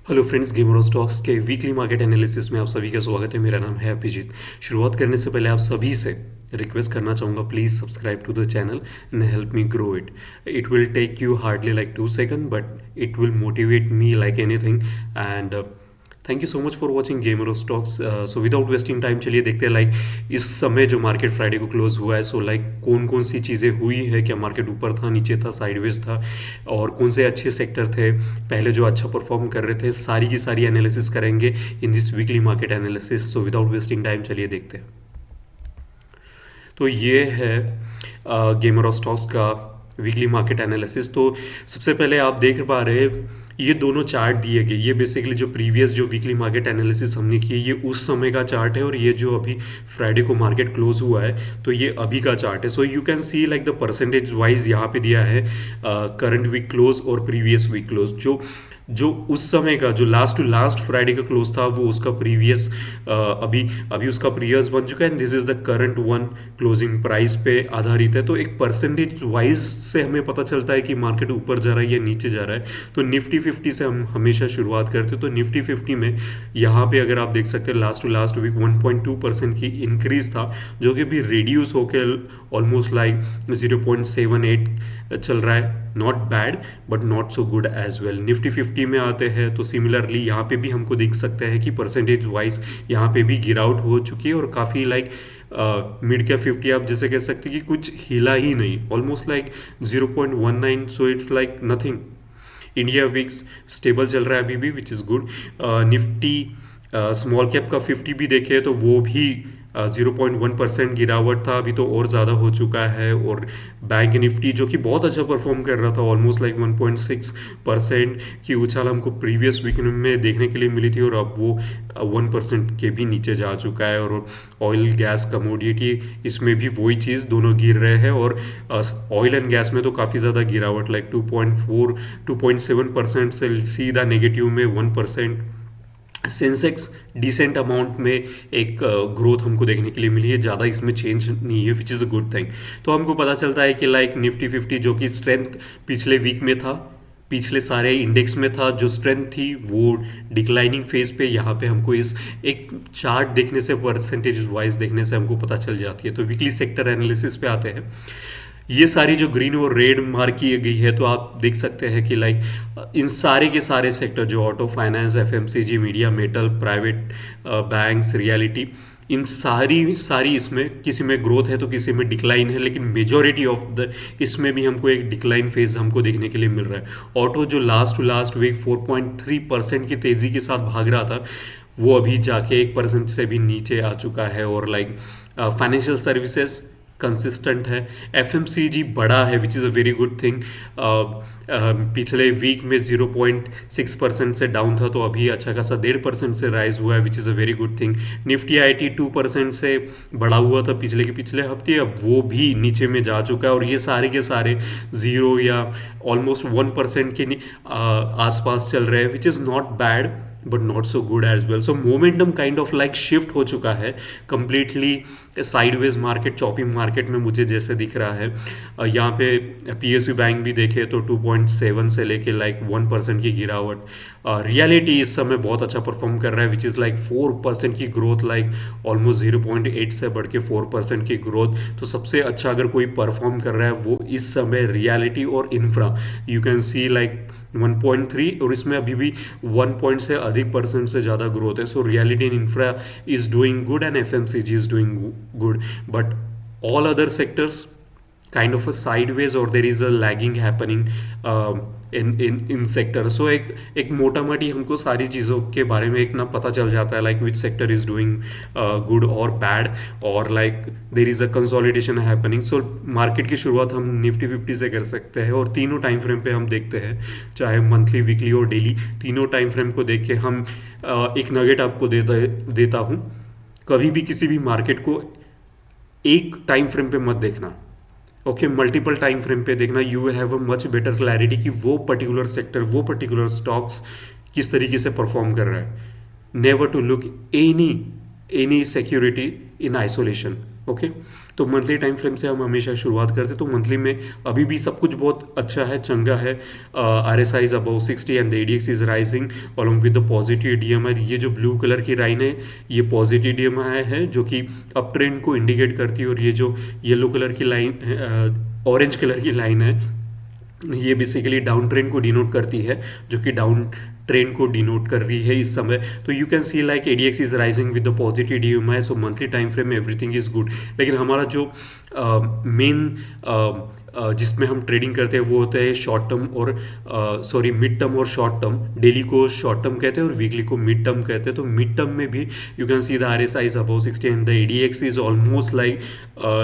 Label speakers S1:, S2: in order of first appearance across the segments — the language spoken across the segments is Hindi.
S1: हेलो फ्रेंड्स, गेमर स्टॉक्स के वीकली मार्केट एनालिसिस में आप सभी का स्वागत है। मेरा नाम है अभिजीत। शुरुआत करने से पहले आप सभी से रिक्वेस्ट करना चाहूँगा, please subscribe to the channel and help me grow it. It will take you hardly like 2 second, but it will motivate me like anything. And thank you so much for watching gamer Stocks. So without wasting time चलिए देखते हैं लाइक इस समय जो मार्केट फ्राइडे को क्लोज हुआ है, सो लाइक कौन कौन सी चीज़ें हुई है, क्या मार्केट ऊपर था, नीचे था, साइडवेज था, और कौन से अच्छे सेक्टर थे पहले जो अच्छा परफॉर्म कर रहे थे। सारी की सारी एनालिसिस करेंगे in this weekly market analysis. So without wasting time चलिए देखते हैं। तो ये है गेमर स्टॉक्स का वीकली मार्केट एनालिसिस। तो सबसे पहले आप देख पा रहे हैं ये दोनों चार्ट दिए गए, ये बेसिकली जो प्रीवियस जो वीकली मार्केट एनालिसिस हमने की ये उस समय का चार्ट है, और ये जो अभी फ्राइडे को मार्केट क्लोज हुआ है तो ये अभी का चार्ट है। So you can see like the percentage wise यहाँ पे दिया है करंट वीक क्लोज और प्रीवियस वीक क्लोज। जो जो उस समय का जो लास्ट टू लास्ट फ्राइडे का क्लोज था वो उसका प्रीवियस अभी अभी उसका प्रीवियस बन चुका है, and this is the current one closing price पे आधारित है। तो एक परसेंटेज वाइज से हमें पता चलता है कि मार्केट ऊपर जा रहा है या नीचे जा रहा है। तो निफ्टी 50 से हम हमेशा शुरुआत करते हैं। तो निफ्टी 50 में यहाँ पे अगर आप देख सकते हैं लास्ट टू लास्ट वीक 1.2% की इंक्रीज था, जो कि अभी रिड्यूस होकर ऑलमोस्ट लाइक 0.78 चल रहा है। Not bad but not so good as well. Nifty 50 में आते हैं तो सिमिलरली यहाँ पे भी हमको देख सकते हैं कि परसेंटेज वाइज यहाँ पे भी गिरावट हो चुकी है, और काफ़ी लाइक मिड कैप 50 आप जैसे कह सकते हैं कि कुछ हिला ही नहीं, almost like 0.19। So it's like nothing. India VIX stable चल रहा है अभी भी, which is good. Nifty small cap का 50 भी देखे तो वो भी 0.1% गिरावट था, अभी तो और ज़्यादा हो चुका है। और बैंक निफ्टी जो कि बहुत अच्छा परफॉर्म कर रहा था, ऑलमोस्ट लाइक 1.6% की उछाल हमको प्रीवियस वीक में देखने के लिए मिली थी, और अब वो 1% के भी नीचे जा चुका है। और ऑयल गैस कमोडिटी इसमें भी वही चीज़, दोनों गिर रहे हैं। और ऑयल एंड गैस में तो काफ़ी ज़्यादा गिरावट लाइक 2.7% से सीधा नेगेटिव में 1%। सेंसेक्स डिसेंट अमाउंट में एक ग्रोथ हमको देखने के लिए मिली है, ज़्यादा इसमें चेंज नहीं है, which is a good thing. तो हमको पता चलता है कि लाइक निफ्टी 50 जो कि स्ट्रेंथ पिछले वीक में था, पिछले सारे इंडेक्स में था, जो स्ट्रेंथ थी वो डिक्लाइनिंग फेज पे यहाँ पे हमको इस एक चार्ट देखने से, परसेंटेज वाइज देखने से हमको पता चल जाती है। तो वीकली सेक्टर एनालिसिस पे आते हैं। ये सारी जो ग्रीन और रेड मार्क की गई है तो आप देख सकते हैं कि लाइक इन सारे के सारे सेक्टर जो auto finance, FMCG, media, metal, private banks, reality, इन सारी सारी इसमें किसी में ग्रोथ है तो किसी में डिक्लाइन है, लेकिन मेजॉरिटी ऑफ द इसमें भी हमको एक डिक्लाइन फेज हमको देखने के लिए मिल रहा है। ऑटो जो लास्ट टू लास्ट वीक 4.3% की तेज़ी के साथ भाग रहा था, वो अभी जाके 1% से भी नीचे आ चुका है। और लाइक फाइनेंशियल सर्विसेज कंसिस्टेंट है, एफएमसीजी बड़ा है, which is a very good thing. पिछले वीक में 0.6% से डाउन था, तो अभी अच्छा खासा 1.5% से राइज हुआ है, which is a very good thing. Nifty IT 2% से बढ़ा हुआ था पिछले के पिछले हफ्ते, अब वो भी नीचे में जा चुका है। और ये सारे के सारे जीरो या ऑलमोस्ट 1% के आसपास चल रहे हैं, which is not bad but not so good as well. So momentum kind of like shift हो चुका है completely sideways market, chopping market में मुझे जैसे दिख रहा है। यहाँ पे पीएसयू बैंक भी देखे तो 2.7 से लेके लाइक 1% की गिरावट। रियलिटी इस समय बहुत अच्छा परफॉर्म कर रहा है, विच इज़ लाइक 4% की ग्रोथ, लाइक ऑलमोस्ट 0.8 से बढ़ के 4% की ग्रोथ। तो सबसे अच्छा अगर कोई परफॉर्म कर रहा है वो इस समय रियलिटी और infra, you can see like 1.3, और इसमें अभी भी 1 पॉइंट से अधिक परसेंट से ज़्यादा ग्रोथ है। So reality in infra is doing good and FMCG is doing good, but all other sectors kind of a sideways, or there is a lagging happening in sector. So एक मोटा मोटी हमको सारी चीज़ों के बारे में एक ना पता चल जाता है, like which sector is doing good or bad, और like there is a consolidation happening. So market की शुरुआत हम निफ्टी 50 से कर सकते हैं, और तीनों टाइम फ्रेम पे हम देखते हैं, चाहे मंथली, वीकली और डेली, तीनों टाइम फ्रेम को देख के हम एक नगेट आपको देता हूँ। कभी भी किसी भी मार्केट को एक टाइम फ्रेम पे मत देखना, ओके, मल्टीपल टाइम फ्रेम पे देखना। You will have a much better clarity कि वो पर्टिकुलर सेक्टर, वो पर्टिकुलर स्टॉक्स किस तरीके से परफॉर्म कर रहा है। Never to look any security in isolation, okay. तो मंथली टाइम फ्रेम से हम हमेशा शुरुआत करते हैं। तो मंथली में अभी भी सब कुछ बहुत अच्छा है, चंगा है। R S I is about 60 and the ADX is rising along with the positive DMI. ये जो ब्लू कलर की लाइन है ये पॉजिटिव डीएमआई है जो कि अप ट्रेंड को इंडिकेट करती है, और ये जो येलो कलर की लाइन, ऑरेंज कलर की लाइन है, ये बेसिकली डाउन ट्रेंड को डिनोट करती है, जो कि डाउन ट्रेंड को डिनोट कर रही है इस समय। तो you can see like ADX is rising with the positive DMI, so monthly time frame में एवरीथिंग इज गुड। लेकिन हमारा जो मेन जिसमें हम ट्रेडिंग करते हैं वो होता है शॉर्ट टर्म और सॉरी मिड टर्म और शॉर्ट टर्म। डेली को शॉर्ट टर्म कहते हैं और वीकली को मिड टर्म कहते हैं। तो मिड टर्म में भी you can see the R S I is about 60 and the ADX is almost like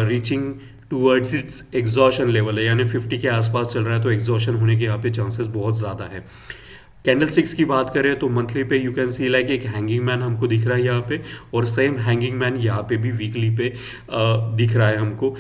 S1: reaching towards its exhaustion level है, यानी 50 के आसपास चल रहा है। तो एग्जॉशन होने के यहाँ पे चांसेस बहुत ज़्यादा है। कैंडल स्टिक्स की बात करें तो मंथली पे यू कैन सी लाइक एक हैंगिंग मैन हमको दिख रहा है यहाँ पे, और सेम हैंगिंग मैन यहाँ पे भी वीकली पे दिख रहा है हमको।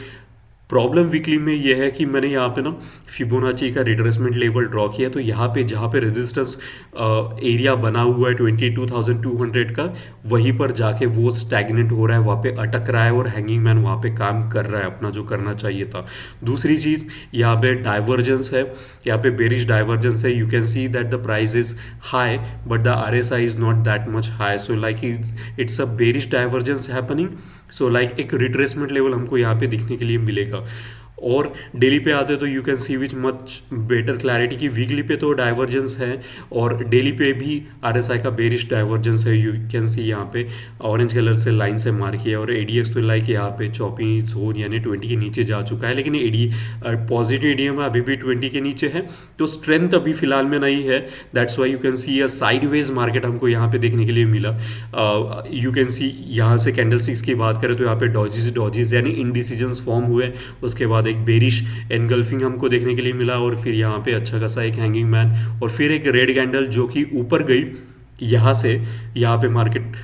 S1: प्रॉब्लम वीकली में यह है कि मैंने यहाँ पे ना फिबोनाची का रिट्रेसमेंट लेवल ड्रॉ किया, तो यहाँ पे जहाँ पे रेजिस्टेंस एरिया बना हुआ है 22,200 का, वहीं पर जाके वो स्टैग्नेंट हो रहा है, वहाँ पे अटक रहा है, और हैंगिंग मैन वहाँ पे काम कर रहा है अपना जो करना चाहिए था। दूसरी चीज़ यहाँ पे डाइवर्जेंस है, यहाँ पे बेरिश डाइवर्जेंस है। You can see that the price is high but the R S I is not that much high, so like it's a bearish divergence happening. So like एक रिट्रेसमेंट लेवल हमको यहाँ पे दिखने के लिए मिलेगा। और डेली पे आते हैं तो you can C which much better clarity की वीकली पे तो डाइवर्जेंस है, और डेली पे भी आरएसआई का बेरिश डाइवर्जेंस है। यू कैन सी यहाँ पे ऑरेंज कलर से लाइन से मार्क किया, और एडीएक्स तो लाइक यहाँ पे चॉपिंग जोन यानी 20 के नीचे जा चुका है, लेकिन एडी पॉजिटिव एडीएम अभी भी 20 के नीचे है, तो स्ट्रेंथ अभी फिलहाल में नहीं है। That's why you can C a sideways market हमको यहाँ पे देखने के लिए मिला। यू कैन सी यहाँ से कैंडल स्टिक्स की बात करें तो यहाँ पे डॉजिज यानी इनडिसीजंस फॉर्म हुए, उसके बाद एक बेरिश एनगल्फिंग हमको देखने के लिए मिला, और फिर यहाँ पे अच्छा खासा एक हैंगिंग मैन, और फिर एक रेड कैंडल जो कि ऊपर गई यहाँ से। यहाँ पे मार्केट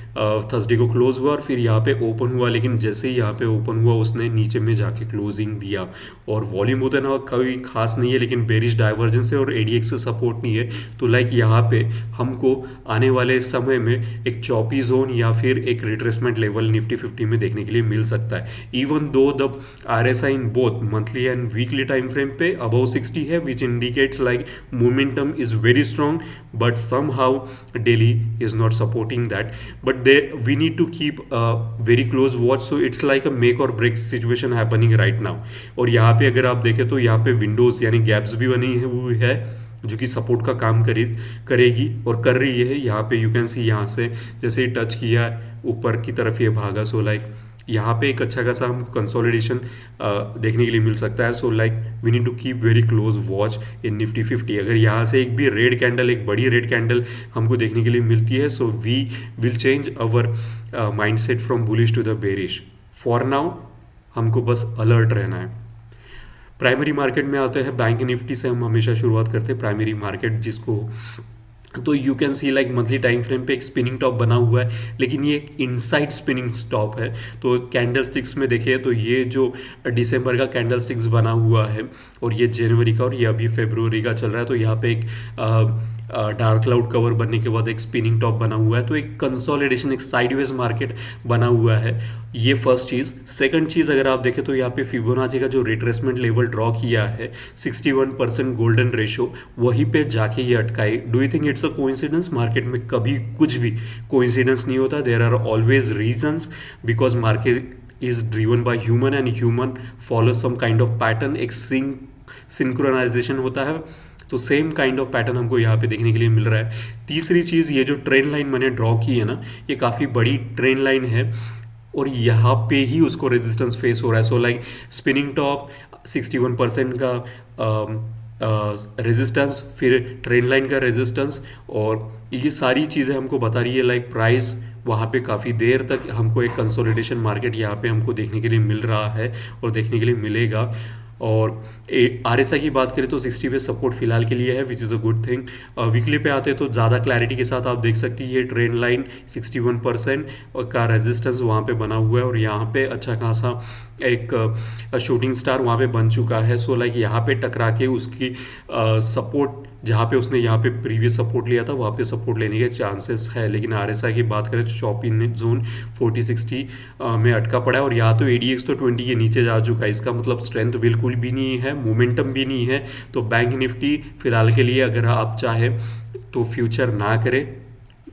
S1: थर्सडे को क्लोज हुआ और फिर यहाँ पे ओपन हुआ, लेकिन जैसे ही यहाँ पे ओपन हुआ उसने नीचे में जाके क्लोजिंग दिया, और वॉल्यूम होता है ना कोई खास नहीं है, लेकिन बेरिश डाइवर्जेंस है और एडीएक्स से सपोर्ट नहीं है। तो लाइक यहाँ पे हमको आने वाले समय में एक चॉपी जोन या फिर एक रिट्रेसमेंट लेवल निफ्टी 50 में देखने के लिए मिल सकता है। Even though the RSI in both monthly and weekly time frame पे अबव 60 है, विच indicates like momentum is very strong, but somehow daily is not supporting that, but we need to keep a very close watch, so it's like a make or break situation happening right now। और यहाँ पे अगर आप देखें तो यहाँ पे विंडोज यानी गैप्स भी बनी हुई है जो कि सपोर्ट का काम करेगी और कर रही है। यहाँ पे यू कैन सी यहाँ से जैसे ही टच किया ऊपर की तरफ ये भागा, सो लाइक यहाँ पे एक अच्छा खासा हमको कंसोलिडेशन देखने के लिए मिल सकता है। So like we need to keep very close watch in Nifty 50। अगर यहाँ से एक भी रेड कैंडल, एक बड़ी रेड कैंडल हमको देखने के लिए मिलती है, so we will change our mindset from bullish to the bearish. For now हमको बस अलर्ट रहना है। प्राइमरी मार्केट में आते हैं, बैंक निफ्टी से हम हमेशा शुरुआत करते हैं। प्राइमरी मार्केट जिसको तो you can see like monthly time frame पे एक स्पिनिंग टॉप बना हुआ है, लेकिन ये एक इनसाइड स्पिनिंग टॉप है। तो कैंडल स्टिक्स में देखिए तो ये जो दिसंबर का कैंडल स्टिक्स बना हुआ है, और ये जनवरी का, और ये अभी फरवरी का चल रहा है। तो यहाँ पे एक डार्क क्लाउड कवर बनने के बाद एक स्पिनिंग टॉप बना हुआ है, तो एक कंसोलिडेशन, एक साइडवेज मार्केट बना हुआ है। ये फर्स्ट चीज़। सेकंड चीज़ अगर आप देखें तो यहाँ पे फिबोनाची का जो रिट्रेसमेंट लेवल ड्रॉ किया है 61% गोल्डन रेशो, वहीं पे जाके ये अटकाई। Do you think it's a coincidence? Market में कभी कुछ भी कोइंसिडेंस नहीं होता, there are always reasons, because market is driven by human and human follow some kind of pattern, एक सिंक्रोनाइजेशन होता है। तो सेम काइंड ऑफ पैटर्न हमको यहाँ पे देखने के लिए मिल रहा है। तीसरी चीज़, ये जो ट्रेंड लाइन मैंने ड्रॉ की है ना, ये काफ़ी बड़ी ट्रेंड लाइन है, और यहाँ पे ही उसको रेजिस्टेंस फेस हो रहा है। सो लाइक स्पिनिंग टॉप 61% का रेजिस्टेंस, फिर ट्रेंड लाइन का रेजिस्टेंस, और ये सारी चीज़ें हमको बता रही है लाइक प्राइस वहाँ पे काफ़ी देर तक हमको एक कंसोलिडेशन मार्केट यहाँ पे हमको देखने के लिए मिल रहा है और देखने के लिए मिलेगा। और RSI की बात करें तो 60 पे सपोर्ट फिलहाल के लिए है, which is a good thing. Weekly पे आते हैं तो ज़्यादा क्लैरिटी के साथ आप देख सकती है ये ट्रेंड लाइन 61% का रेजिस्टेंस वहाँ पे बना हुआ है, और यहाँ पे अच्छा खासा एक शूटिंग स्टार वहाँ पे बन चुका है। सो लाइक यहाँ पे टकरा के उसकी सपोर्ट, जहाँ पे उसने यहाँ पे प्रीवियस सपोर्ट लिया था वहाँ पे सपोर्ट लेने के चांसेस है। लेकिन RSI की बात करें तो शॉपिंग जोन 40-60 में अटका पड़ा है, और यहाँ तो ADX तो 20 के नीचे जा चुका है। इसका मतलब स्ट्रेंथ बिल्कुल भी नहीं है, मोमेंटम भी नहीं है। तो बैंक निफ्टी फिलहाल के लिए अगर आप चाहे तो फ्यूचर ना करें,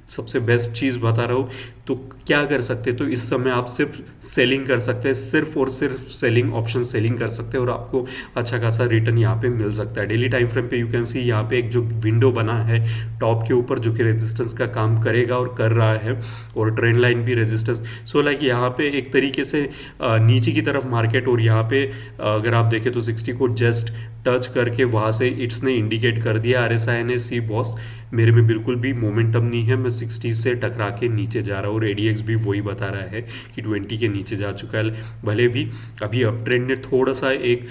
S1: सबसे बेस्ट चीज़ बता रहा हूँ। तो क्या कर सकते हैं, तो इस समय आप सिर्फ सेलिंग कर सकते हैं, सिर्फ और सिर्फ सेलिंग, ऑप्शन सेलिंग कर सकते हैं, और आपको अच्छा खासा रिटर्न यहाँ पे मिल सकता है। डेली टाइम फ्रेम पे यू कैन सी यहाँ पे एक जो विंडो बना है टॉप के ऊपर, जो कि रेजिस्टेंस का काम करेगा और कर रहा है, और ट्रेंड लाइन भी रेजिस्टेंस। सो लाइक यहाँ पे एक तरीके से नीचे की तरफ मार्केट, और यहाँ पे अगर आप देखें तो 60 को जस्ट टच करके वहाँ से इट्स ने इंडिकेट कर दिया RSI ने, सी बॉस मेरे में बिल्कुल भी मोमेंटम नहीं है, मैं 60 से टकरा के नीचे जा रहा हूँ। और ADX भी वही बता रहा है कि 20 के नीचे जा चुका है। भले भी अभी अप ट्रेंड ने थोड़ा सा एक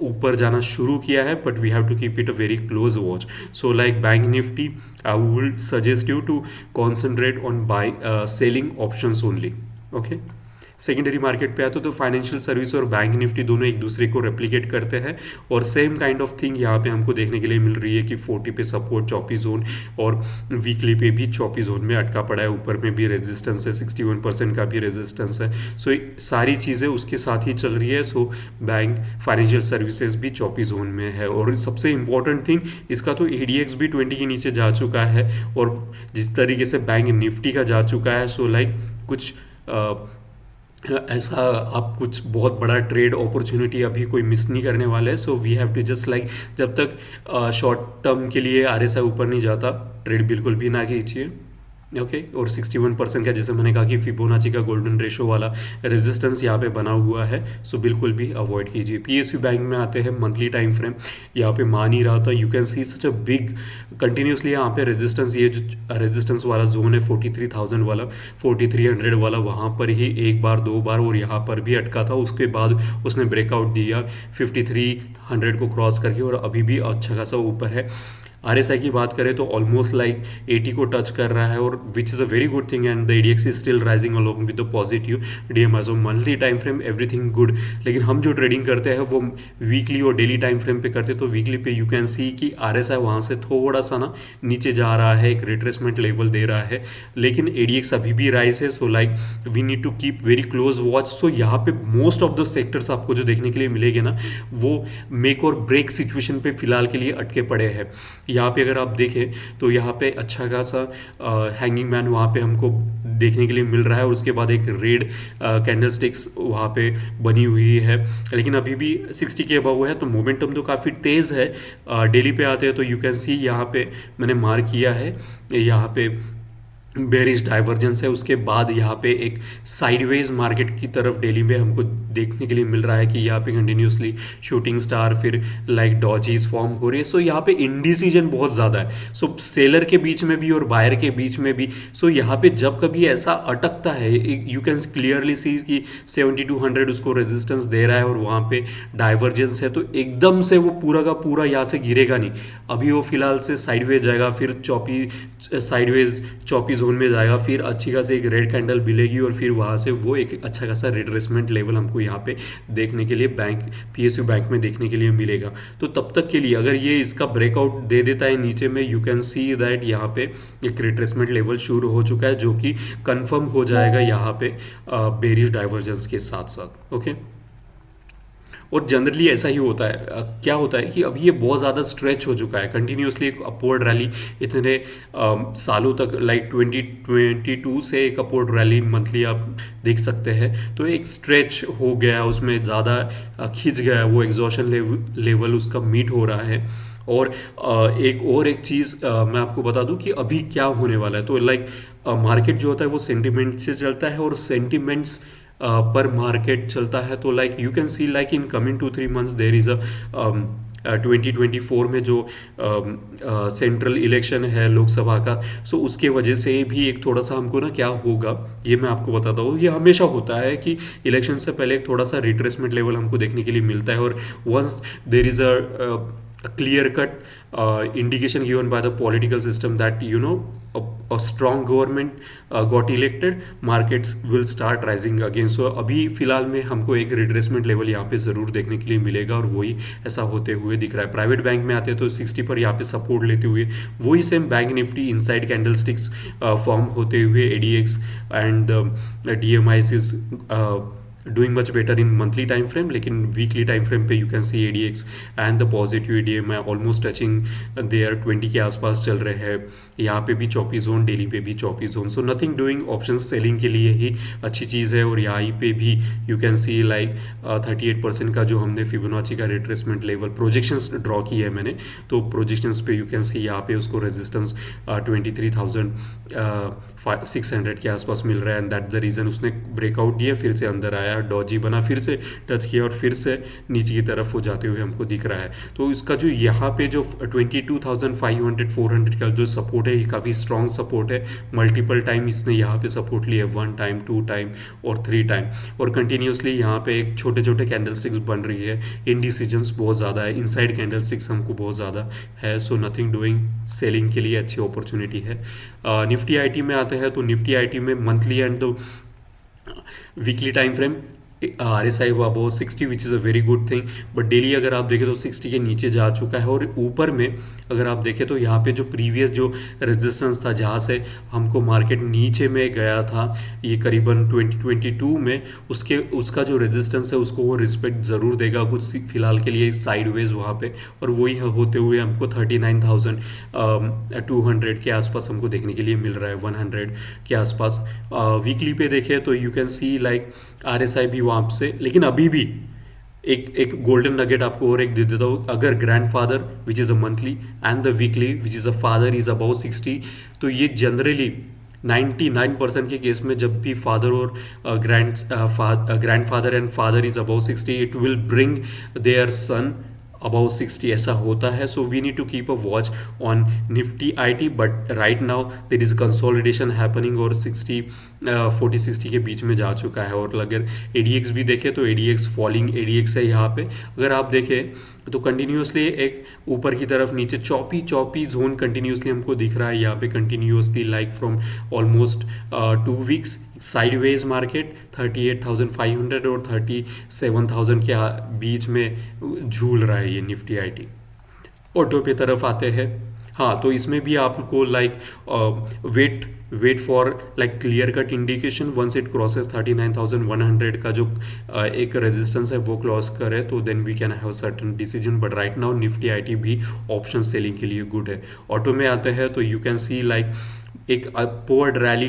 S1: ऊपर जाना शुरू किया है, but we have to keep it a very close watch. So like bank Nifty, I would suggest you to concentrate on buy selling options only. Okay, secondary market पे आते तो फाइनेंशियल सर्विस और बैंक निफ्टी दोनों एक दूसरे को रेप्लिकेट करते हैं, और सेम काइंड ऑफ थिंग यहाँ पे हमको देखने के लिए मिल रही है कि 40 पे सपोर्ट, चौपी जोन, और वीकली पे भी चौपी जोन में अटका पड़ा है। ऊपर में भी रेजिस्टेंस है, 61% का भी रेजिस्टेंस है। सो सारी चीज़ें उसके साथ ही चल रही है। सो बैंक, फाइनेंशियल सर्विसेज भी चौपी जोन में है, और सबसे इंपॉर्टेंट थिंग इसका तो ADX भी 20 के नीचे जा चुका है, और जिस तरीके से बैंक निफ्टी का जा चुका है, सो लाइक कुछ ऐसा आप कुछ बहुत बड़ा ट्रेड अपॉर्चुनिटी अभी कोई मिस नहीं करने वाला है। So we have to just like, जब तक शॉर्ट टर्म के लिए RSI ऊपर नहीं जाता, ट्रेड बिल्कुल भी ना कीजिए। ओके, और 61% का, जैसे मैंने कहा कि फिबोनाची का गोल्डन रेशो वाला रेजिस्टेंस यहाँ पे बना हुआ है, सो बिल्कुल भी अवॉइड कीजिए। PSU बैंक में आते हैं, मंथली टाइम फ्रेम यहाँ पे मान ही रहा था, you can C such a big continuously यहाँ पे रेजिस्टेंस, ये जो रेजिस्टेंस वाला जोन है 43,000 वाला, 4300 वाला, वहाँ पर ही एक बार दो बार और यहाँ पर भी अटका था। उसके बाद उसने ब्रेकआउट दिया 5300 को क्रॉस करके, और अभी भी अच्छा खासा ऊपर है। RSI की बात करें तो ऑलमोस्ट लाइक 80 को टच कर रहा है, और which is a very good thing, and the ADX is still rising along with the positive DMI। So monthly time frame everything good, लेकिन हम जो ट्रेडिंग करते हैं वो वीकली और डेली टाइम फ्रेम पे करते हैं। तो वीकली पे यू कैन सी कि RSI वहाँ से थोड़ा सा ना नीचे जा रहा है, एक रिट्रेसमेंट लेवल दे रहा है, लेकिन ADX अभी भी राइज है। So like we need to keep very close watch. So यहाँ पे मोस्ट ऑफ द सेक्टर्स आपको जो देखने के लिए मिलेंगे ना, वो मेक और ब्रेक सिचुएशन पे फिलहाल के लिए अटके पड़े हैं। यहाँ पे अगर आप देखें तो यहाँ पे अच्छा खासा हैंगिंग मैन वहाँ पे हमको देखने के लिए मिल रहा है, और उसके बाद एक रेड कैंडल स्टिक्स वहाँ पे बनी हुई है, लेकिन अभी भी 60 के अबव है, तो मोमेंटम तो काफ़ी तेज़ है। डेली पे आते हैं तो यू कैन सी यहाँ पे मैंने मार्क किया है, यहाँ पे बेरिश डाइवर्जेंस है। उसके बाद यहाँ पे एक साइडवेज मार्केट की तरफ डेली में हमको देखने के लिए मिल रहा है कि यहाँ पे कंटिन्यूसली शूटिंग स्टार, फिर लाइक डॉजीज फॉर्म हो रही है। सो यहाँ पे इंडिसीजन बहुत ज़्यादा है, सो सेलर के बीच में भी और बायर के बीच में भी। सो यहाँ पे जब कभी ऐसा अटकता है, यू कैन क्लियरली सी कि 7200 उसको रेजिस्टेंस दे रहा है, और वहाँ पे डाइवर्जेंस है, तो एकदम से वो पूरा का पूरा यहाँ से गिरेगा नहीं। अभी वो फिलहाल से साइडवेज जाएगा, फिर साइडवेज चौपी जोन में जाएगा, फिर अच्छी खासी एक रेड कैंडल मिलेगी, और फिर वहाँ से वो एक अच्छा खासा रिट्रेसमेंट लेवल हमको यहाँ पे देखने के लिए बैंक, PSU बैंक में देखने के लिए मिलेगा। तो तब तक के लिए अगर ये इसका ब्रेकआउट दे देता है नीचे में, यू कैन सी दैट यहाँ पे एक रिट्रेसमेंट लेवल शुरू हो चुका है, जो कि कंफर्म हो जाएगा यहाँ पे बेरिश डाइवर्जेंस के साथ साथ। ओके, और जनरली ऐसा ही होता है। क्या होता है कि अभी ये बहुत ज़्यादा स्ट्रेच हो चुका है, कंटिन्यूसली एक अपवर्ड रैली इतने सालों तक, लाइक 2022 से एक अपवर्ड रैली मंथली आप देख सकते हैं, तो एक स्ट्रेच हो गया, उसमें ज़्यादा खिंच गया, वो एग्जॉशन लेवल उसका मीट हो रहा है। और एक चीज़ मैं आपको बता दूं कि अभी क्या होने वाला है। तो लाइक मार्केट जो होता है वो सेंटिमेंट से चलता है, और सेंटिमेंट्स पर मार्केट चलता है। तो like you can see like in coming 2-3 months there is a 2024 में जो सेंट्रल इलेक्शन है लोकसभा का, सो उसके वजह से भी एक थोड़ा सा हमको ना क्या होगा ये मैं आपको बताता हूँ। ये हमेशा होता है कि इलेक्शन से पहले एक थोड़ा सा रिट्रेसमेंट लेवल हमको देखने के लिए मिलता है, और once there is a clear cut indication given by the political system that a strong government got elected, markets will start rising again. So अभी फिलहाल में हमको एक रिट्रेसमेंट लेवल यहाँ पे ज़रूर देखने के लिए मिलेगा, और वही ऐसा होते हुए दिख रहा है। प्राइवेट बैंक में आते हैं तो 60 पर यहाँ पे सपोर्ट लेते हुए वही same bank Nifty inside candle sticks form होते हुए ADX and DMIs is doing much better in monthly time frame, लेकिन weekly time frame पे you can see ADX and the positive DMI almost touching their 20 के आसपास चल रहे हैं। यहाँ पे भी चौपी जोन, डेली पे भी चौपी zone, so nothing doing, option selling के लिए ही अच्छी चीज़ है। और यहाँ पे भी यू कैन सी लाइक 38% का जो हमने फिबोनाची का रिट्रेसमेंट लेवल प्रोजेक्शंस ड्रॉ की है मैंने, तो प्रोजेक्शंस पे यू कैन सी यहाँ पे उसको रेजिस्टेंस 23,600 के आसपास मिल रहा है, एंड दैट द रीज़न उसने ब्रेकआउट दिया, फिर से अंदर आया, डॉजी बना, फिर से टच किया और फिर से नीचे की तरफ हो जाते हुए हमको दिख रहा है। तो इसका जो यहाँ पे जो 22,500 400 का जो सपोर्ट है ये काफ़ी स्ट्रॉन्ग सपोर्ट है। मल्टीपल टाइम इसने यहाँ पे सपोर्ट लिया, 1 टाइम, 2 टाइम और 3 टाइम, और कंटिन्यूसली यहाँ पे एक छोटे छोटे कैंडल स्टिक्स बन रही है। इनडिसीजंस बहुत ज़्यादा है, इनसाइड कैंडल स्टिक्स हमको बहुत ज़्यादा है, सो नथिंग डूइंग, सेलिंग के लिए अच्छी अपॉर्चुनिटी है। निफ्टी आईटी में आते हैं तो निफ्टी आईटी में monthly and the weekly time frame RSI हुआ above 60 which is a very good thing, but daily अगर आप देखें तो 60 के नीचे जा चुका है। और ऊपर में अगर आप देखें तो यहाँ पे जो प्रीवियस जो रेजिस्टेंस था जहाँ से हमको मार्केट नीचे में गया था ये करीबन 2022 में, उसका जो रेजिस्टेंस है उसको वो रिस्पेक्ट ज़रूर देगा कुछ फिलहाल के लिए साइडवेज वहाँ पे, और वही होते हुए हमको 39,200 के आसपास हमको देखने के लिए मिल रहा है, 100 के आसपास। वीकली पे देखें तो you can see like RSI भी वहाँ से, लेकिन अभी भी एक गोल्डन नगेट आपको और एक दे देता हूँ। अगर grandfather which is a monthly and the weekly which is a father is about 60, तो ये जनरली 99% के केस में जब भी फादर और grandfather and father is about 60, it will bring their son about 60, ऐसा होता है। So we need to keep a watch on Nifty IT, but right now there is consolidation happening और 40-60 के बीच में जा चुका है। और अगर ADX भी देखें तो ADX फॉलिंग ADX है यहाँ पे, अगर आप देखें तो कंटिन्यूसली एक ऊपर की तरफ नीचे चौपी जोन कंटिन्यूसली हमको दिख रहा है यहाँ पे, continuously like from almost 2 weeks sideways market 38,500 और 37,000 के बीच में झूल रहा है ये निफ्टी आईटी। ऑटो पे तरफ आते हैं, हाँ तो इसमें भी आपको like wait for like clear cut indication, once it crosses 39,100 का जो एक रेजिस्टेंस है वो क्रॉस करे तो then we can have certain decision, but right now Nifty IT भी ऑप्शन सेलिंग के लिए गुड है। ऑटो में आते हैं तो यू कैन सी लाइक एक अपवर्ड रैली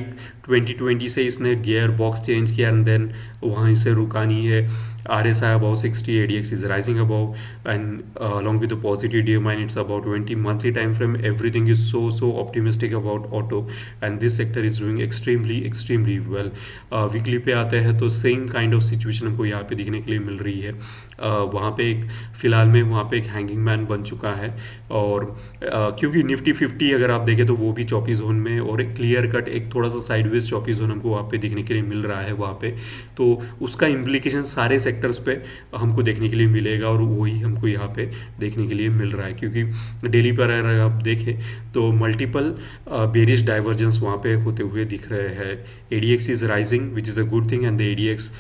S1: 2020 से इसने गियर बॉक्स चेंज किया एंड देन वहीं से रुका नहीं है। RSI above 60, ADX is rising above, and along with the positive DMI, it's about 20 monthly time frame. Everything is so optimistic about auto, and this sector is doing extremely well. Weekly पे आते हैं तो सेम काइंड ऑफ सिचुएशन हमको यहाँ पे दिखने के लिए मिल रही है। वहाँ पे एक फिलहाल में वहाँ पे एक हैंगिंग मैन बन चुका है, और क्योंकि निफ्टी 50 अगर आप देखें तो वो भी चौपी जोन में, और एक क्लियर कट एक थोड़ा सा साइडवेज चौपी जोन हमको वहाँ पे दिखने के लिए मिल रहा है वहाँ पे, तो उसका इम्प्लीकेशन सारे सेक्टर्स पे हमको देखने के लिए मिलेगा, और वही हमको यहाँ पे देखने के लिए मिल रहा है। क्योंकि डेली पर अगर आप देखें तो मल्टीपल बेरिश डाइवर्जेंस वहाँ पे होते हुए दिख रहे हैं। ADX is rising which is a good thing, and the ADX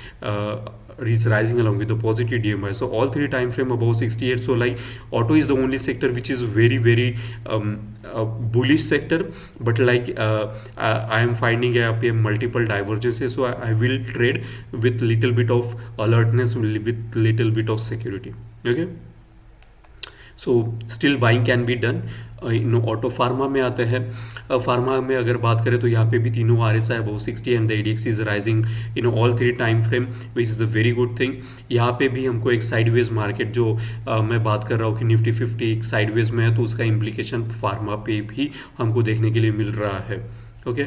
S1: is rising along with the positive DMI. So all three time frame above 68. So like auto is the only sector which is very bullish sector, but like I am finding up here multiple divergences, so I will trade with little bit of alertness, with little bit of security. Okay, so still buying can be done. Auto pharma में आते हैं। फार्मा में अगर बात करें तो यहाँ पे भी तीनों RSI above 60 and the ADX is rising in all three time frame which is a very good thing. यहाँ पे भी हमको एक साइडवेज मार्केट जो मैं बात कर रहा हूँ कि निफ्टी 50 एक साइडवेज में है, तो उसका इम्प्लीकेशन फार्मा पे भी हमको देखने के लिए मिल रहा है। ओके,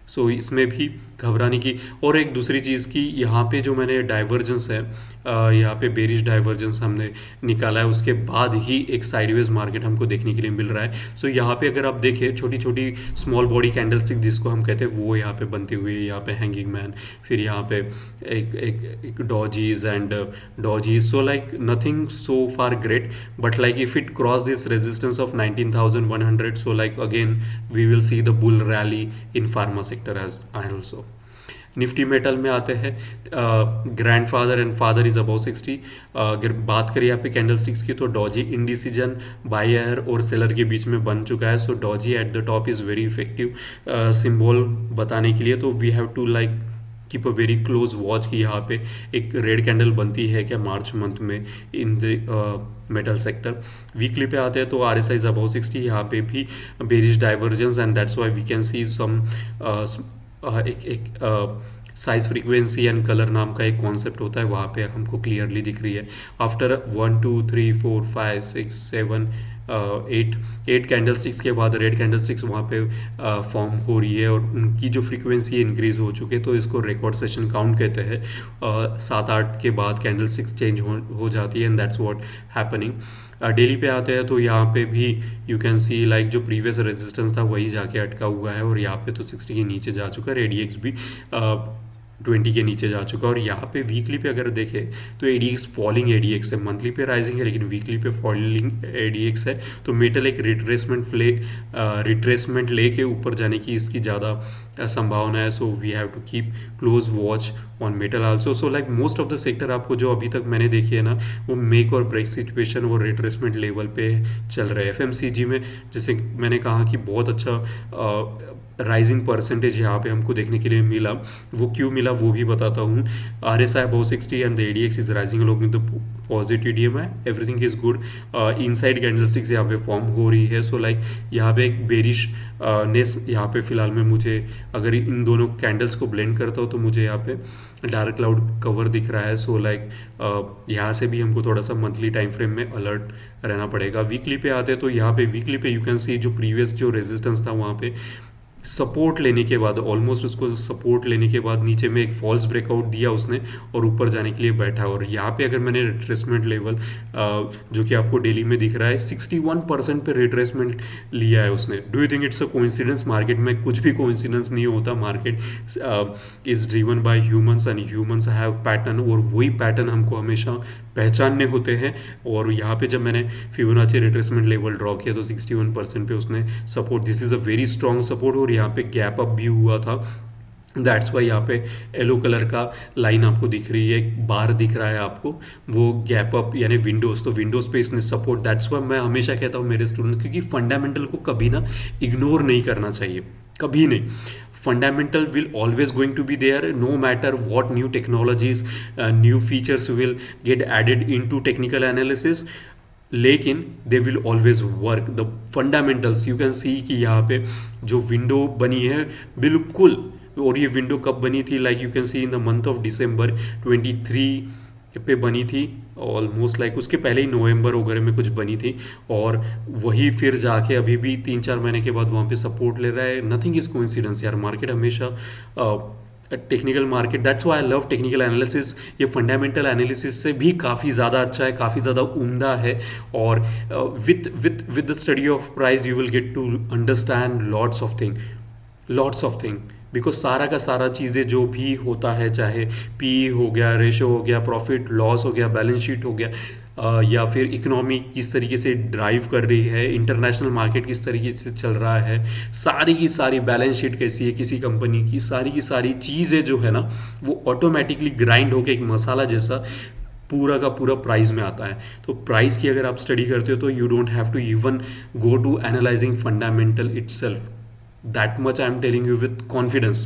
S1: सो इसमें भी घबराने की, और एक दूसरी चीज़ की यहाँ पे जो मैंने डाइवर्जेंस है यहाँ पे बेरिश डाइवर्जेंस हमने निकाला है, उसके बाद ही एक साइडवेज मार्केट हमको देखने के लिए मिल रहा है। सो यहाँ पे अगर आप देखें छोटी छोटी स्मॉल बॉडी कैंडलस्टिक जिसको हम कहते हैं वो यहाँ पे बनती हुई है, यहाँ पे हैंगिंग मैन, फिर यहाँ पे एक dojis and dojis. So like nothing so far great, but like if it cross this resistance of 19,100, so like again we will see the bull rally in pharma sector as also. Nifty metal में आते हैं, grandfather and father is about 60। अगर बात करें यहाँ पे कैंडल स्टिक्स की, तो डॉजी इंडिसीजन बायर और सेलर के बीच में बन चुका है। So doji at the top is very effective symbol बताने के लिए। तो we have to like keep a very close watch कि यहाँ पे एक रेड कैंडल बनती है क्या मार्च मंथ में in the metal sector. Weekly पे आते हैं तो R S I is about 60, यहाँ पे भी bearish divergence and that's why we can see some एक साइज फ्रीक्वेंसी एंड कलर नाम का एक कॉन्सेप्ट होता है, वहाँ पे हमको क्लियरली दिख रही है। आफ्टर 1 2 3 4 5 6 7 8 कैंडल स्टिक्स के बाद रेड कैंडल स्टिक्स वहाँ पे फॉर्म हो रही है और उनकी जो फ्रीक्वेंसी इंक्रीज हो चुके, तो इसको रिकॉर्ड सेशन काउंट कहते हैं। 7-8 के बाद कैंडल स्टिक्स चेंज हो जाती है and that's what happening. Daily पे आते हैं तो यहाँ पे भी यू कैन सी लाइक जो प्रीवियस रेजिस्टेंस था वही जाके अटका हुआ है और यहाँ पे तो 60 के नीचे जा चुका है। रेडियक्स भी 20 के नीचे जा चुका है। और यहाँ पे वीकली पे अगर देखें तो एडीएक्स फॉलिंग एडीएक्स है, मंथली पे राइजिंग है लेकिन वीकली पे फॉलिंग एडीएक्स है। तो मेटल एक रिट्रेसमेंट लेके ऊपर जाने की इसकी ज़्यादा संभावना है। So we have to keep close watch on metal also. So like most of the sector आपको जो अभी तक मैंने देखी है ना, वो मेक और ब्रेक सिचुएशन और रिट्रेसमेंट लेवल पे चल रहे हैं। एफएमसीजी में जैसे मैंने कहा कि बहुत अच्छा राइजिंग परसेंटेज यहाँ पे हमको देखने के लिए मिला। वो क्यों मिला वो भी बताता हूँ। R S I above 60 and the ADX is rising along with the positive TDM है, everything is good. Inside candlesticks यहाँ पे फॉर्म हो रही है। सो लाइक यहाँ पे एक बेरिश नेस यहाँ पे फिलहाल में मुझे अगर इन दोनों कैंडल्स को ब्लेंड करता हूँ तो मुझे यहाँ पे डार्क क्लाउड कवर दिख रहा है। सो लाइक यहाँ से भी हमको थोड़ा सा मंथली टाइम फ्रेम में अलर्ट रहना पड़ेगा। वीकली पे आते हैं तो यहाँ पे वीकली पे यू कैन सी जो प्रीवियस जो रेजिस्टेंस था वहाँ पे सपोर्ट लेने के बाद ऑलमोस्ट उसको सपोर्ट लेने के बाद नीचे में एक फॉल्स ब्रेकआउट दिया उसने और ऊपर जाने के लिए बैठा। और यहाँ पे अगर मैंने रिट्रेसमेंट लेवल जो कि आपको डेली में दिख रहा है 61% पे रिट्रेसमेंट लिया है उसने। Do you think it's a coincidence? Market में कुछ भी कोइंसिडेंस नहीं होता। Market is driven bye humans and humans have pattern और वही पैटर्न हमको हमेशा पहचानने होते हैं। और यहाँ पे जब मैंने फिबोनाची रिट्रेसमेंट लेवल ड्रॉ किया तो 61% पे उसने support, this is a very strong support. और यहाँ पे गैप अप भी हुआ था, दैट्स वाई यहाँ पे येलो कलर का लाइन आपको दिख रही है, एक बार दिख रहा है आपको, वो गैप अप यानी विंडोज। तो विंडोज पे इसने सपोर्ट, दैट्स वाई मैं हमेशा कहता हूँ मेरे स्टूडेंट्स, क्योंकि फंडामेंटल को कभी ना इग्नोर नहीं करना चाहिए, कभी नहीं। fundamental will always going to be there no matter what new technologies new features will get added into technical analysis, लेकिन they will always work the fundamentals. You can सी कि यहाँ पे जो विंडो बनी है बिल्कुल, और ये विंडो कब बनी थी, like you can C in the month of December 23 पे बनी थी ऑलमोस्ट, लाइक उसके पहले ही नवंबर वगैरह में कुछ बनी थी। और वही फिर जाके अभी भी 3-4 महीने के बाद वहाँ पे सपोर्ट ले रहा है। नथिंग इज कोइंसिडेंस यार, मार्केट हमेशा technical market, that's why I love technical analysis. ये फंडामेंटल एनालिसिस से भी काफ़ी ज़्यादा अच्छा है, काफ़ी ज़्यादा उम्दा है। और with the study of price you will get to understand lots of thing because सारा का सारा चीज़ें जो भी होता है, चाहे पी हो गया, रेशो हो गया, प्रॉफिट लॉस हो गया, बैलेंस शीट हो गया, या फिर इकोनॉमी किस तरीके से ड्राइव कर रही है, इंटरनेशनल मार्केट किस तरीके से चल रहा है, सारी की सारी बैलेंस शीट कैसी है किसी कंपनी की, सारी की सारी चीज़ें जो है ना वो ऑटोमेटिकली ग्राइंड होकर एक मसाला जैसा पूरा का पूरा प्राइस में आता है। तो प्राइस की अगर आप स्टडी करते हो तो you don't have to even go to analysing fundamental itself, that much I am telling you with confidence.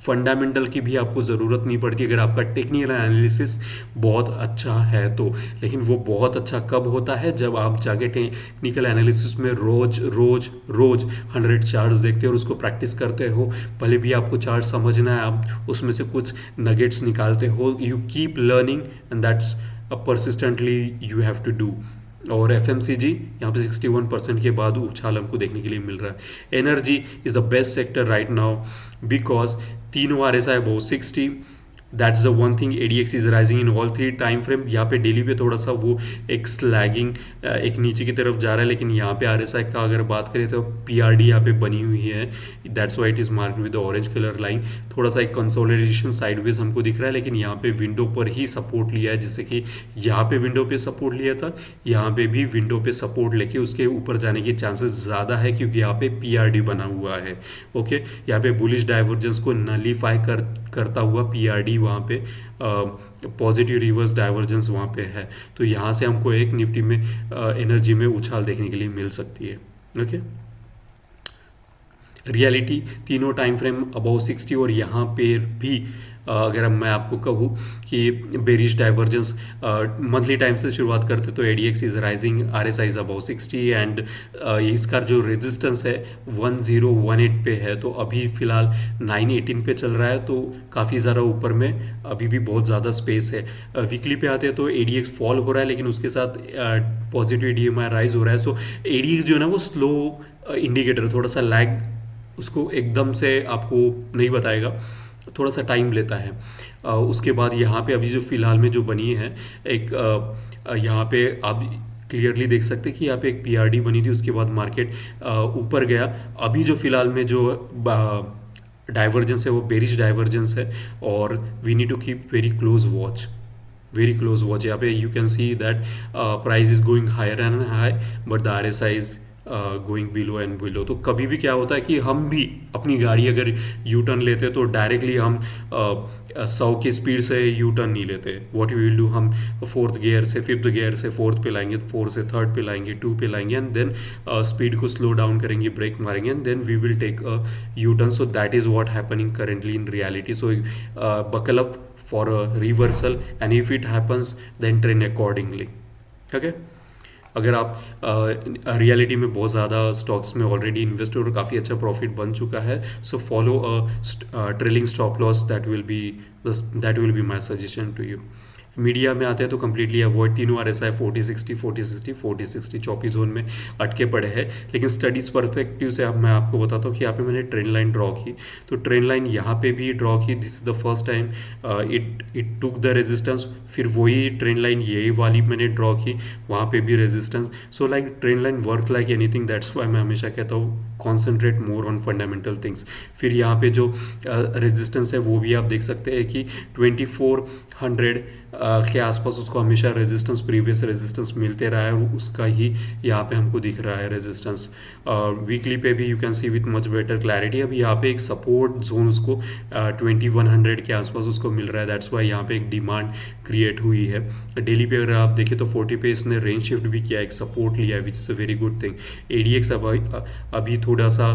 S1: Fundamental की भी आपको ज़रूरत नहीं पड़ती अगर आपका टेक्निकल एनालिसिस बहुत अच्छा है तो। लेकिन वो बहुत अच्छा कब होता है, जब आप जाके टेक्निकल एनालिसिस में रोज 100 चार्ट्स देखते हो और उसको प्रैक्टिस करते हो। भले भी आपको चार्ट समझना है, आप उसमें से कुछ नगेट्स निकालते हो, you keep learning and that's persistently you have to do. और एफ यहाँ पे 61% के बाद उछाल हमको देखने के लिए मिल रहा है। Energy is the best sector right now because तीनों RSI above 60, that's the one thing, ADX is rising in all three time frame. यहाँ पे डेली पे थोड़ा सा वो एक स्लैगिंग एक नीचे की तरफ जा रहा है, लेकिन यहाँ पे आरएसआई का अगर बात करें तो पीआरडी यहाँ पे बनी हुई है, that's why it is marked with orange colour line. थोड़ा सा एक कंसोलिडेशन साइडवेज हमको दिख रहा है, लेकिन यहाँ पे विंडो पर ही सपोर्ट लिया है, जैसे कि यहाँ पे विंडो पे सपोर्ट लिया था, यहाँ पे भी विंडो पे सपोर्ट लेके उसके ऊपर जाने के चांसेस ज़्यादा है, क्योंकि यहाँ पे पीआरडी बना हुआ है। ओके, यहाँ पे बुलिश डाइवर्जेंस को नलीफाई करता हुआ पीआरडी वहाँ पे पॉजिटिव रिवर्स डाइवर्जेंस वहाँ पे है, तो यहाँ से हमको एक निफ्टी में एनर्जी में उछाल देखने के लिए मिल सकती है। ओके, रियलिटी तीनों टाइम फ्रेम अबाउ 60, और यहाँ पे भी अगर मैं आपको कहूँ कि बेरिश डाइवर्जेंस मंथली टाइम से शुरुआत करते तो ADX is rising, RSI is about 60, and इसका जो रेजिस्टेंस है 1018 पे है, तो अभी फिलहाल 918 पे चल रहा है, तो काफ़ी ज़्यादा ऊपर में अभी भी बहुत ज़्यादा स्पेस है। वीकली पे आते हैं तो एडीएक्स फॉल हो रहा है, लेकिन उसके साथ पॉजिटिव डीएमआई राइज हो रहा है। सो एडीएक्स जो है ना वो स्लो इंडिकेटर, थोड़ा सा लैग, उसको एकदम से आपको नहीं बताएगा, थोड़ा सा टाइम लेता है। उसके बाद यहाँ पे अभी जो फ़िलहाल में जो बनी है एक यहाँ पे आप क्लियरली देख सकते हैं कि यहाँ पे एक पीआरडी बनी थी, उसके बाद मार्केट ऊपर गया। अभी जो फ़िलहाल में जो डाइवर्जेंस है वो बेरिश डाइवर्जेंस है, और we need to keep very close watch, very close watch. यहाँ पे you can see that price is going higher and high, but the RSI is going below and below. तो कभी भी क्या होता है कि हम भी अपनी गाड़ी अगर यू टर्न लेते हैं तो डायरेक्टली हम 100 की स्पीड से यू टर्न नहीं लेते। व्हाट वी विल डू, हम 4th गियर से 5th गियर से 4th पे लाएंगे, 4 से 3rd पे लाएंगे, 2 पे लाएंगे, एंड देन स्पीड को स्लो डाउन करेंगे, ब्रेक मारेंगे, and then we will take a U turn. So that is what happening currently in reality. So buckle up for a reversal, and if it happens then train accordingly. Okay, अगर आप रियलिटी में बहुत ज़्यादा स्टॉक्स में ऑलरेडी इन्वेस्ट और काफ़ी अच्छा प्रॉफिट बन चुका है, so follow a trailing stop loss, that will be my suggestion to you. Media में आते हैं तो कम्प्लीटली अवॉइड, तीनों आरएसआई 40-60 40-60 40-60 चौपी जोन में अटके पड़े हैं। लेकिन स्टडीज़ परस्पेक्टिव से अब मैं आपको बताता हूँ कि यहाँ पे मैंने ट्रेंड लाइन ड्रॉ की, तो ट्रेंड लाइन यहाँ पे भी ड्रॉ की। This is the first time it took the resistance, फिर वही ट्रेंड लाइन यही वाली मैंने ड्रॉ की, वहाँ पे भी resistance. So like trend line work like anything, that's why मैं हमेशा कहता हूँ concentrate more on fundamental things. फिर यहाँ पे जो रेजिस्टेंस है वो भी आप देख सकते हैं कि 2400 के आसपास उसको हमेशा रेजिस्टेंस, प्रीवियस रेजिस्टेंस मिलते रहा है, उसका ही यहाँ पे हमको दिख रहा है रेजिस्टेंस। वीकली पे भी you can C with much better clarity. अभी यहाँ पे एक सपोर्ट जोन उसको 2100 के आसपास उसको मिल रहा है, दैट्स वाई यहाँ पे एक डिमांड क्रिएट हुई है। डेली पे अगर आप देखें तो 40 पे इसने रेंज शिफ्ट भी किया, एक सपोर्ट लिया है, which is a very good thing. ADX अभी थोड़ा सा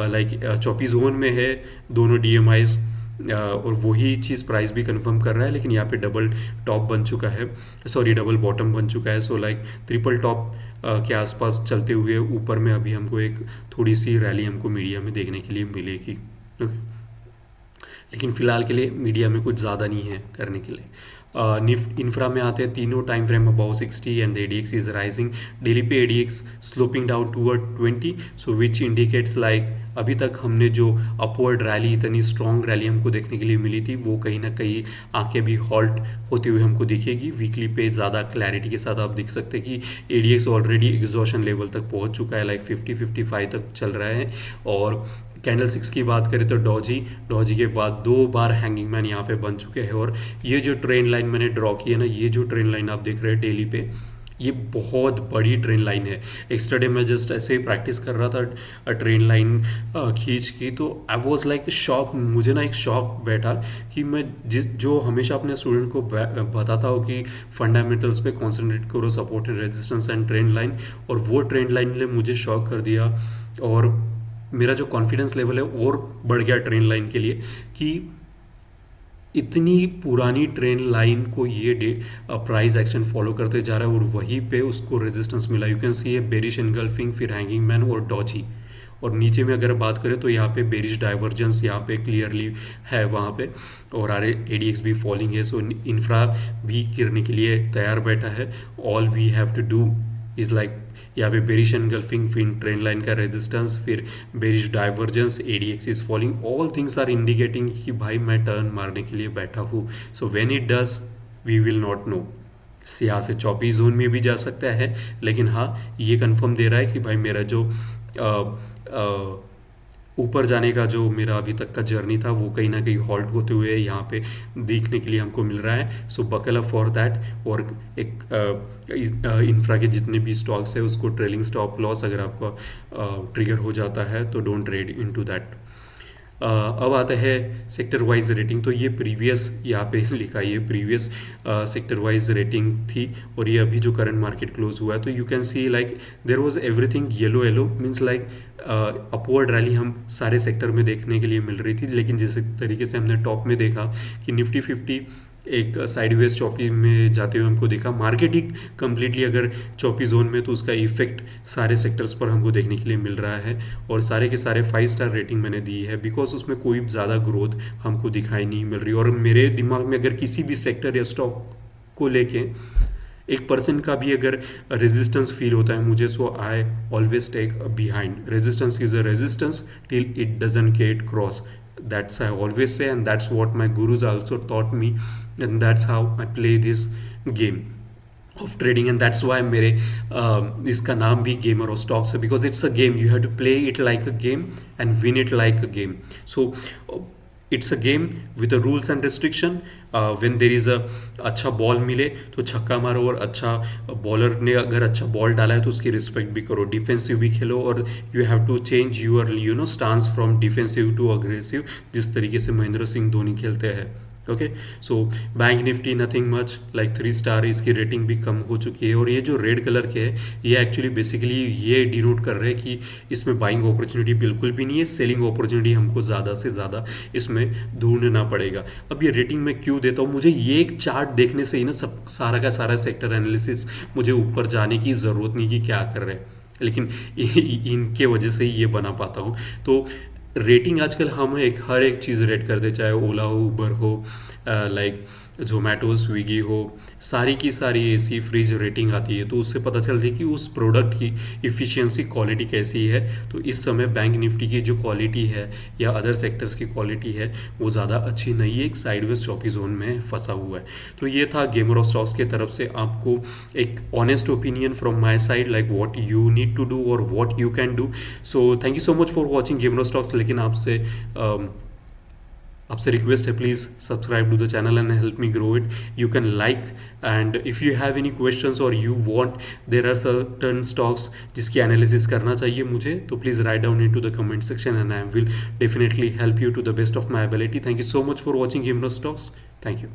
S1: लाइक चौपी जोन में है, दोनों डीएमआईज, और वही चीज़ प्राइस भी कंफर्म कर रहा है, लेकिन यहाँ पे डबल टॉप बन चुका है, सॉरी डबल बॉटम बन चुका है। सो लाइक ट्रिपल टॉप के आसपास चलते हुए ऊपर में अभी हमको एक थोड़ी सी रैली हमको मीडिया में देखने के लिए मिलेगी। ओके, लेकिन फिलहाल के लिए मीडिया में कुछ ज़्यादा नहीं है करने के लिए। निफ्ट इंफ्रा में आते हैं, तीनों time frame above 60 and the ADX is rising. Daily पे ADX sloping down toward 20, so which indicates like अभी तक हमने जो अपवर्ड रैली, इतनी स्ट्रॉन्ग रैली हमको देखने के लिए मिली थी, वो कहीं ना कहीं आके भी हॉल्ट होते हुए हमको दिखेगी। वीकली पे ज़्यादा क्लैरिटी के साथ आप देख सकते हैं कि एडीएक्स ऑलरेडी एग्जॉशन लेवल तक पहुंच चुका है, लाइक 50-55 तक चल रहा है। और कैंडल 6 की बात करें तो डॉजी के बाद 2 बार हैंगिंग मैन यहाँ पे बन चुके हैं। और ये जो ट्रेंड लाइन मैंने ड्रॉ की है ना, ये जो ट्रेंड लाइन आप देख रहे हैं डेली पे, ये बहुत बड़ी ट्रेंड लाइन है। एक्स्ट्रा मैं जस्ट ऐसे ही प्रैक्टिस कर रहा था ट्रेंड लाइन खींच की, तो आई वॉज लाइक शॉक, मुझे ना एक शॉक बैठा कि मैं जो हमेशा अपने स्टूडेंट को बताता हूँ कि फंडामेंटल्स पे कॉन्सेंट्रेट करो, support and resistance and trend line, और वो ट्रेंड लाइन ने मुझे शॉक कर दिया। और मेरा जो कॉन्फिडेंस लेवल है और बढ़ गया ट्रेंड लाइन के लिए, कि इतनी पुरानी ट्रेंड लाइन को ये प्राइस एक्शन फॉलो करते जा रहा है, और वहीं पे उसको रेजिस्टेंस मिला। यू कैन सी ये बेरिश एनगल्फिंग, फिर हैंगिंग मैन और डॉजी। और नीचे में अगर बात करें तो यहाँ पे बेरिश डाइवर्जेंस यहाँ पे क्लियरली है वहाँ पे, और एडीएक्स भी फॉलिंग है। सो इंफ्रा भी गिरने के लिए तैयार बैठा है। All we have to do is like यहाँ पे बेरिश एनगल्फिंग, फिर ट्रेंड लाइन का रेजिस्टेंस, फिर bearish divergence, ADX is falling, all things are indicating कि भाई मैं टर्न मारने के लिए बैठा हूँ. So when it does we will not know. यहाँ से चौपी जोन में भी जा सकता है, लेकिन हाँ ये कंफर्म दे रहा है कि भाई मेरा जो ऊपर जाने का जो मेरा अभी तक का जर्नी था वो कहीं ना कहीं हॉल्ट होते हुए यहाँ पे देखने के लिए हमको मिल रहा है. सो बकल अप फॉर दैट. और एक इंफ्रा के जितने भी स्टॉक्स है उसको ट्रेलिंग स्टॉप लॉस अगर आपका ट्रिगर हो जाता है तो डोंट ट्रेड इनटू दैट. अब आता है सेक्टर वाइज रेटिंग. तो ये प्रीवियस यहाँ पे लिखा है, ये प्रीवियस सेक्टर वाइज रेटिंग थी और ये अभी जो करंट मार्केट क्लोज हुआ है तो you can see like there was everything yellow yellow, means like upward rally हम सारे सेक्टर में देखने के लिए मिल रही थी. लेकिन जिस तरीके से हमने टॉप में देखा कि निफ्टी 50 एक साइडवेज चौपी में जाते हुए हमको देखा, मार्केट ही कम्प्लीटली अगर चौपी जोन में तो उसका इफेक्ट सारे सेक्टर्स पर हमको देखने के लिए मिल रहा है. और सारे के सारे 5 स्टार रेटिंग मैंने दी है बिकॉज उसमें कोई ज़्यादा ग्रोथ हमको दिखाई नहीं मिल रही. और मेरे दिमाग में अगर किसी भी सेक्टर या स्टॉक को लेके 1% का भी अगर रेजिस्टेंस फील होता है मुझे, so I always take behind. Resistance is a resistance till it doesn't get cross. That's I always say, and that's what my gurus also taught me, and that's how I play this game of trading. And that's why मेरे इसका नाम भी गेमर ऑफ स्टॉक्स है, because it's a game. You have to play it like a game and win it like a game. So it's a game with a rules and restriction. When there is a अच्छा बॉल मिले तो छक्का मारो, और अच्छा बॉलर ने अगर अच्छा बॉल डाला है तो उसकी रिस्पेक्ट भी करो, डिफेंसिव भी खेलो. और you have to change your stance from defensive to aggressive, जिस तरीके से महेंद्र सिंह धोनी खेलते हैं. Okay. So Bank Nifty nothing much like 3 star, इसकी रेटिंग भी कम हो चुकी है. और ये जो रेड कलर के है ये एक्चुअली बेसिकली ये डिनोट कर रहे हैं कि इसमें बाइंग अपॉर्चुनिटी बिल्कुल भी नहीं है, सेलिंग अपॉर्चुनिटी हमको ज़्यादा से ज़्यादा इसमें ढूंढना पड़ेगा. अब ये रेटिंग मैं क्यों देता हूँ, मुझे ये एक चार्ट देखने से ही ना सब सारा का सारा सेक्टर एनालिसिस मुझे ऊपर जाने की ज़रूरत नहीं कि क्या कर रहे हैं, लेकिन इनके वजह से ही ये बना पाता हूँ. तो रेटिंग आजकल हम हर एक चीज़ रेट करते, चाहे ओला हो, उबर हो, लाइक जोमेटो, स्विगी हो, सारी की सारी एसी फ्रिज रेटिंग आती है. तो उससे पता चलती है कि उस प्रोडक्ट की इफ़िशियंसी क्वालिटी कैसी है. तो इस समय बैंक निफ्टी की जो क्वालिटी है या अदर सेक्टर्स की क्वालिटी है वो ज़्यादा अच्छी नहीं है, एक साइडवेज चौपी जोन में फंसा हुआ है. तो ये था गेमर ऑफ स्टॉक्स के तरफ से आपको एक honest opinion from my side, like what you need to do और what you can do. So thank you so much for watching Gamer of Stocks. लेकिन आपसे रिक्वेस्ट है, please subscribe to the channel and help me grow it. You can like, and if you have any questions और you want, there are certain stocks जिसकी एनालिसिस करना चाहिए मुझे, तो please write down in to the comment section and I will definitely help you to the best of my ability. Thank you so much for watching gamer stocks. Thank you.